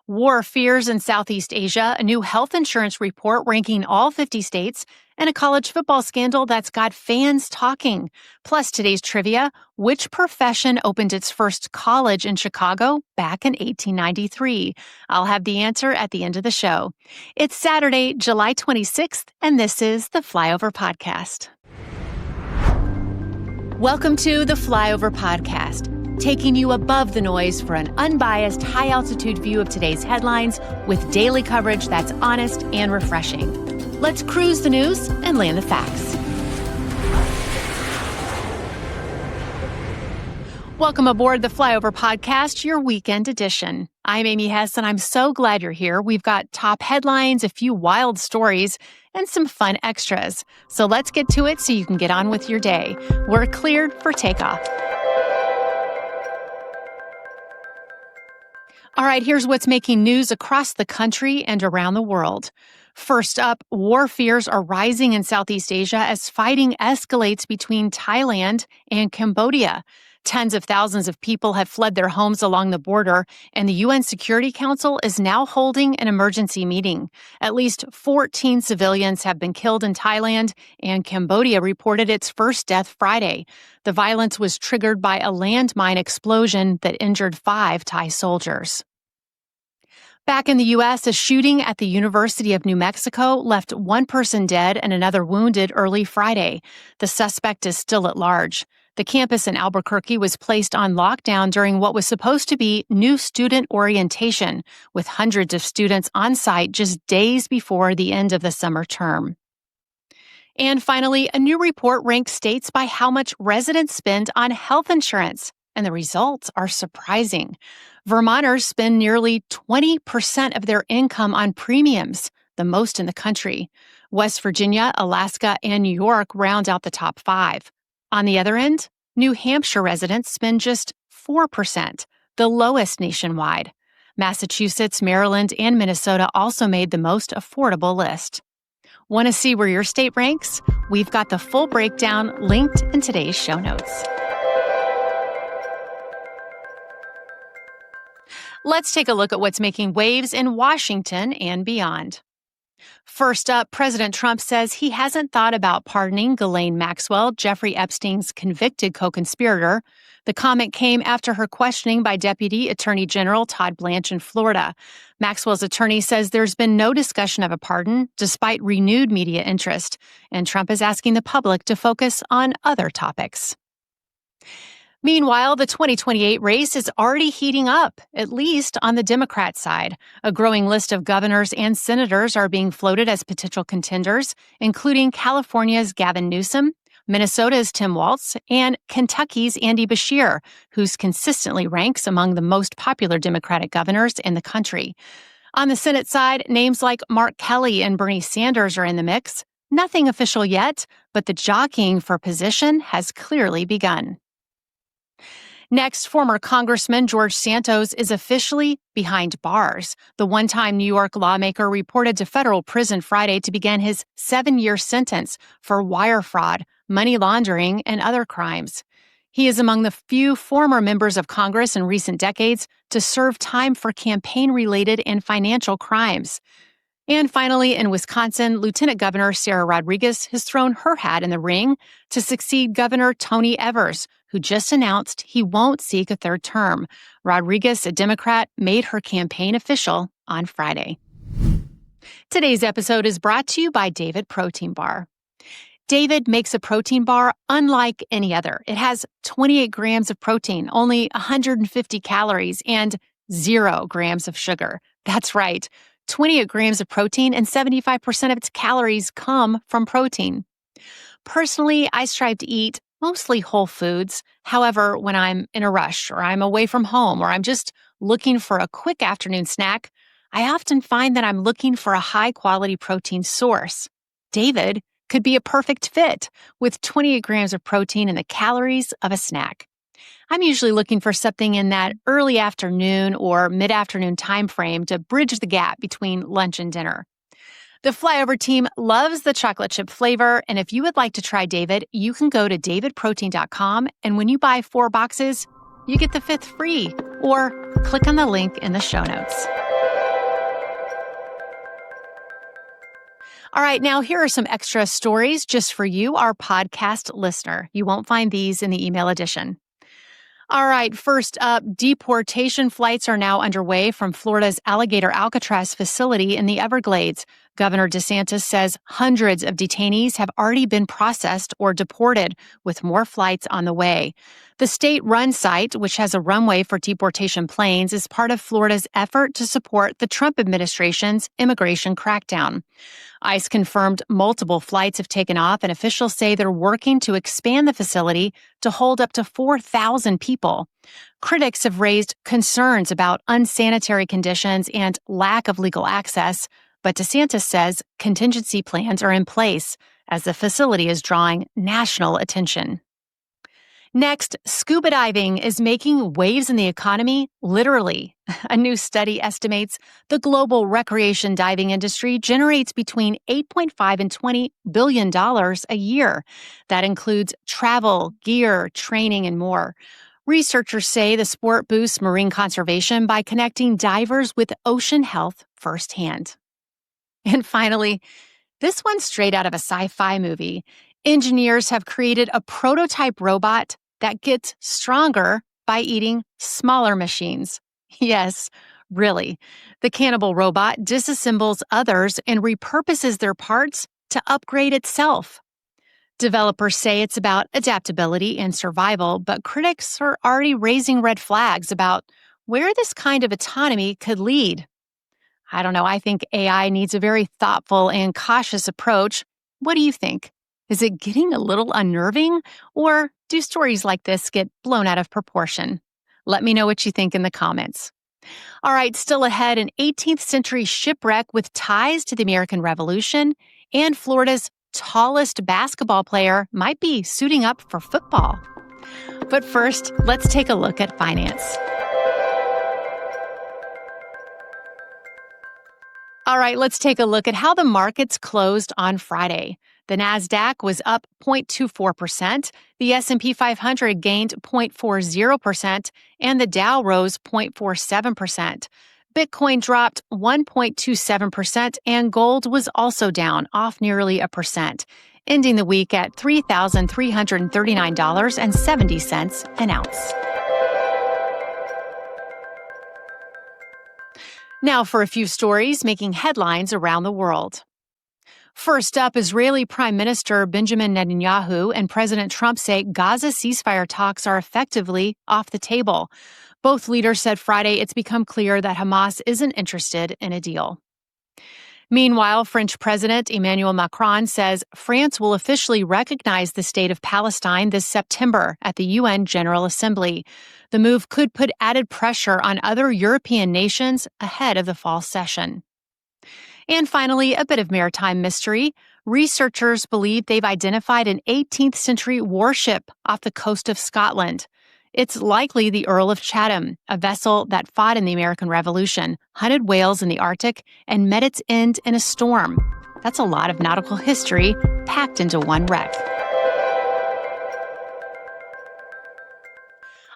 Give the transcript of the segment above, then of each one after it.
War fears in Southeast Asia, a new health insurance report ranking all 50 states, and a college football scandal that's got fans talking. Plus, today's trivia: which profession opened its first college in Chicago back in 1893? I'll have the answer at the end of the show. It's Saturday, July 26th, and this is the Flyover Podcast. Welcome to the Flyover Podcast, taking you above the noise for an unbiased, high-altitude view of today's headlines with daily coverage that's honest and refreshing. Let's cruise the news and land the facts. Welcome aboard the Flyover Podcast, your weekend edition. I'm Amy Hess, and I'm so glad you're here. We've got top headlines, a few wild stories, and some fun extras. So let's get to it so you can get on with your day. We're cleared for takeoff. All right, here's what's making news across the country and around the world. First up, war fears are rising in Southeast Asia as fighting escalates between Thailand and Cambodia. Tens of thousands of people have fled their homes along the border, and the UN Security Council is now holding an emergency meeting. At least 14 civilians have been killed in Thailand, and Cambodia reported its first death Friday. The violence was triggered by a landmine explosion that injured 5 Thai soldiers. Back in the U.S., a shooting at the University of New Mexico left one person dead and another wounded early Friday. The suspect is still at large. The campus in Albuquerque was placed on lockdown during what was supposed to be new student orientation, with hundreds of students on site just days before the end of the summer term. And finally, a new report ranks states by how much residents spend on health insurance, and the results are surprising. Vermonters spend nearly 20% of their income on premiums, the most in the country. West Virginia, Alaska, and New York round out the top 5. On the other end, New Hampshire residents spend just 4%, the lowest nationwide. Massachusetts, Maryland, and Minnesota also made the most affordable list. Want to see where your state ranks? We've got the full breakdown linked in today's show notes. Let's take a look at what's making waves in Washington and beyond. First up, President Trump says he hasn't thought about pardoning Ghislaine Maxwell, Jeffrey Epstein's convicted co-conspirator. The comment came after her questioning by Deputy Attorney General Todd Blanche in Florida. Maxwell's attorney says there's been no discussion of a pardon, despite renewed media interest, and Trump is asking the public to focus on other topics. Meanwhile, the 2028 race is already heating up, at least on the Democrat side. A growing list of governors and senators are being floated as potential contenders, including California's Gavin Newsom, Minnesota's Tim Walz, and Kentucky's Andy Beshear, who's consistently ranks among the most popular Democratic governors in the country. On the Senate side, names like Mark Kelly and Bernie Sanders are in the mix. Nothing official yet, but the jockeying for position has clearly begun. Next, former Congressman George Santos is officially behind bars. The one-time New York lawmaker reported to federal prison Friday to begin his 7-year sentence for wire fraud, money laundering, and other crimes. He is among the few former members of Congress in recent decades to serve time for campaign-related and financial crimes. And finally, in Wisconsin, Lieutenant Governor Sarah Rodriguez has thrown her hat in the ring to succeed Governor Tony Evers, who just announced he won't seek a third term. Rodriguez, a Democrat, made her campaign official on Friday. Today's episode is brought to you by David Protein Bar. David makes a protein bar unlike any other. It has 28 grams of protein, only 150 calories, and 0 grams of sugar. That's right. 28 grams of protein and 75% of its calories come from protein. Personally, I strive to eat mostly whole foods. However, when I'm in a rush or I'm away from home or I'm just looking for a quick afternoon snack, I often find that I'm looking for a high-quality protein source. David could be a perfect fit with 28 grams of protein and the calories of a snack. I'm usually looking for something in that early afternoon or mid-afternoon time frame to bridge the gap between lunch and dinner. The Flyover team loves the chocolate chip flavor, and if you would like to try David, you can go to davidprotein.com, and when you buy 4 boxes, you get the 5th free, or click on the link in the show notes. All right, now here are some extra stories just for you, our podcast listener. You won't find these in the email edition. All right, first up, deportation flights are now underway from Florida's Alligator Alcatraz facility in the Everglades. Governor DeSantis says hundreds of detainees have already been processed or deported, with more flights on the way. The state-run site, which has a runway for deportation planes, is part of Florida's effort to support the Trump administration's immigration crackdown. ICE confirmed multiple flights have taken off, and officials say they're working to expand the facility to hold up to 4,000 people. Critics have raised concerns about unsanitary conditions and lack of legal access, but DeSantis says contingency plans are in place as the facility is drawing national attention. Next, scuba diving is making waves in the economy, literally. A new study estimates the global recreation diving industry generates between $8.5 and $20 billion a year. That includes travel, gear, training, and more. Researchers say the sport boosts marine conservation by connecting divers with ocean health firsthand. And finally, this one's straight out of a sci-fi movie. Engineers have created a prototype robot that gets stronger by eating smaller machines. Yes, really. The cannibal robot disassembles others and repurposes their parts to upgrade itself. Developers say it's about adaptability and survival, but critics are already raising red flags about where this kind of autonomy could lead. I don't know. I think AI needs a very thoughtful and cautious approach. What do you think? Is it getting a little unnerving, or do stories like this get blown out of proportion? Let me know what you think in the comments. All right, still ahead, an 18th century shipwreck with ties to the American Revolution, and Florida's tallest basketball player might be suiting up for football. But first, let's take a look at finance. All right, let's take a look at how the markets closed on Friday. The Nasdaq was up 0.24%, the S&P 500 gained 0.40%, and the Dow rose 0.47%. Bitcoin dropped 1.27%, and gold was also down, off nearly 1%, ending the week at $3,339.70 an ounce. Now for a few stories making headlines around the world. First up, Israeli Prime Minister Benjamin Netanyahu and President Trump say Gaza ceasefire talks are effectively off the table. Both leaders said Friday it's become clear that Hamas isn't interested in a deal. Meanwhile, French President Emmanuel Macron says France will officially recognize the state of Palestine this September at the UN General Assembly. The move could put added pressure on other European nations ahead of the fall session. And finally, a bit of maritime mystery. Researchers believe they've identified an 18th century warship off the coast of Scotland. It's likely the Earl of Chatham, a vessel that fought in the American Revolution, hunted whales in the Arctic, and met its end in a storm. That's a lot of nautical history packed into one wreck.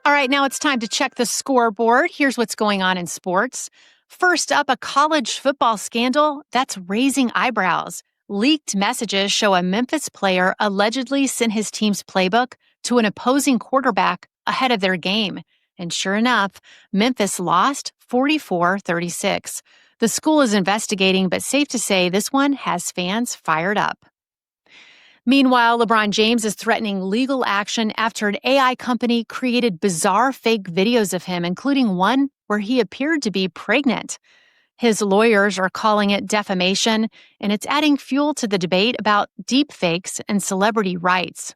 All right, now it's time to check the scoreboard. Here's what's going on in sports. First up, a college football scandal that's raising eyebrows. Leaked messages show a Memphis player allegedly sent his team's playbook to an opposing quarterback ahead of their game. And sure enough, Memphis lost 44-36. The school is investigating, but safe to say this one has fans fired up. Meanwhile, LeBron James is threatening legal action after an AI company created bizarre fake videos of him, including one where he appeared to be pregnant. His lawyers are calling it defamation, and it's adding fuel to the debate about deepfakes and celebrity rights.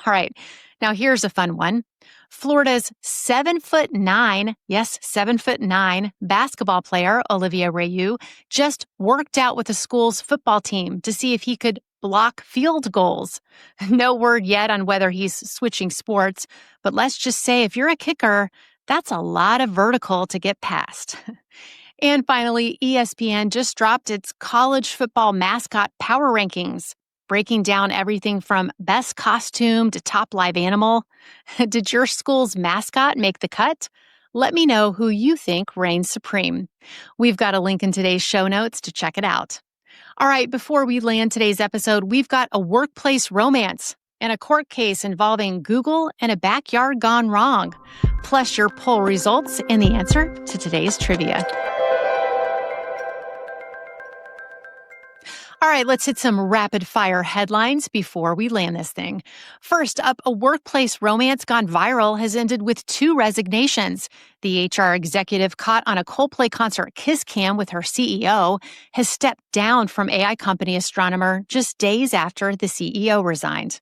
All right, now here's a fun one. Florida's 7'9", yes, 7'9" basketball player, Olivia Rayu, just worked out with the school's football team to see if he could block field goals. No word yet on whether he's switching sports, but let's just say if you're a kicker, that's a lot of vertical to get past. And finally, ESPN just dropped its college football mascot power rankings, breaking down everything from best costume to top live animal. Did your school's mascot make the cut? Let me know who you think reigns supreme. We've got a link in today's show notes to check it out. All right, before we land today's episode, we've got a workplace romance and a court case involving Google and a backyard gone wrong, plus your poll results and the answer to today's trivia. All right, let's hit some rapid fire headlines before we land this thing. First up, a workplace romance gone viral has ended with 2 resignations. The HR executive caught on a Coldplay concert kiss cam with her CEO has stepped down from AI company Astronomer just days after the CEO resigned.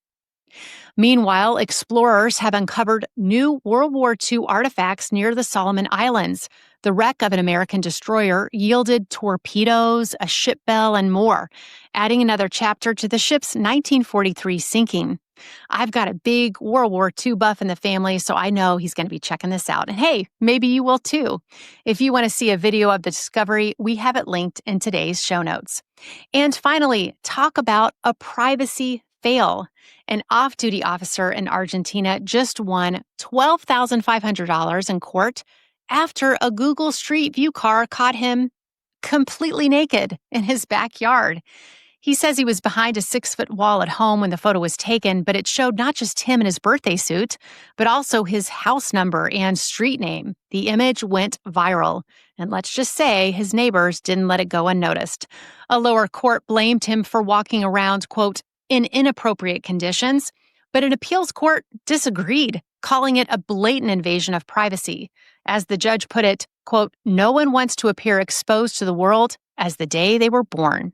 Meanwhile, explorers have uncovered new World War II artifacts near the Solomon Islands. The wreck of an American destroyer yielded torpedoes, a ship bell, and more, adding another chapter to the ship's 1943 sinking. I've got a big World War II buff in the family, so I know he's going to be checking this out. And hey, maybe you will too. If you want to see a video of the discovery, we have it linked in today's show notes. And finally, talk about a privacy fail. An off-duty officer in Argentina just won $12,500 in court after a Google Street View car caught him completely naked in his backyard. He says he was behind a 6-foot wall at home when the photo was taken, but it showed not just him in his birthday suit, but also his house number and street name. The image went viral, and let's just say his neighbors didn't let it go unnoticed. A lower court blamed him for walking around, quote, in inappropriate conditions, but an appeals court disagreed, calling it a blatant invasion of privacy. As the judge put it, quote, no one wants to appear exposed to the world as the day they were born.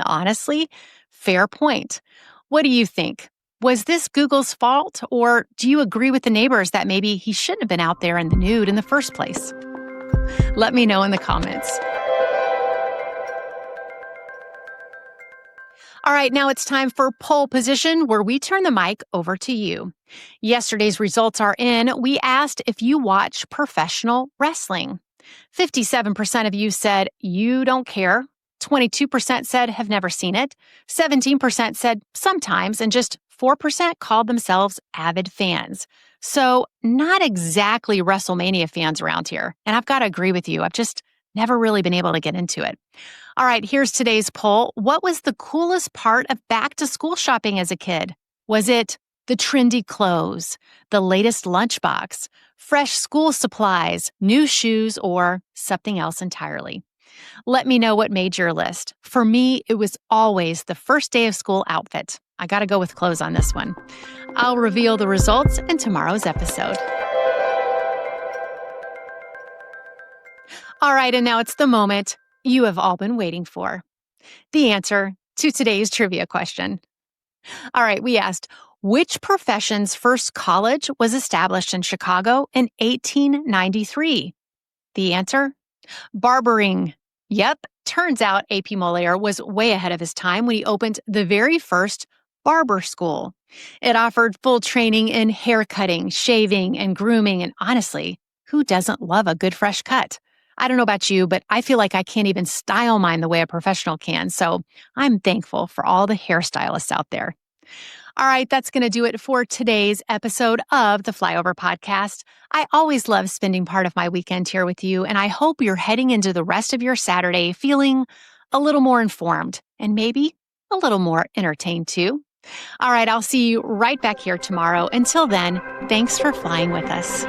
Honestly, fair point. What do you think? Was this Google's fault, or do you agree with the neighbors that maybe he shouldn't have been out there in the nude in the first place? Let me know in the comments. All right, now it's time for Pole Position, where we turn the mic over to you. Yesterday's results are in. We asked if you watch professional wrestling. 57% of you said you don't care. 22% said have never seen it. 17% said sometimes, and just 4% called themselves avid fans. So not exactly WrestleMania fans around here. And I've got to agree with you. I've just never really been able to get into it. All right, here's today's poll. What was the coolest part of back-to-school shopping as a kid? Was it the trendy clothes, the latest lunchbox, fresh school supplies, new shoes, or something else entirely? Let me know what made your list. For me, it was always the first day of school outfit. I got to go with clothes on this one. I'll reveal the results in tomorrow's episode. All right, and now it's the moment you have all been waiting for. The answer to today's trivia question. All right, we asked, which profession's first college was established in Chicago in 1893? The answer? Barbering. Yep, turns out A.P. Moliere was way ahead of his time when he opened the very first barber school. It offered full training in hair cutting, shaving, and grooming, and honestly, who doesn't love a good fresh cut? I don't know about you, but I feel like I can't even style mine the way a professional can, so I'm thankful for all the hairstylists out there. All right, that's going to do it for today's episode of the Flyover podcast. I always love spending part of my weekend here with you, and I hope you're heading into the rest of your Saturday feeling a little more informed and maybe a little more entertained too. All right, I'll see you right back here tomorrow. Until then, thanks for flying with us.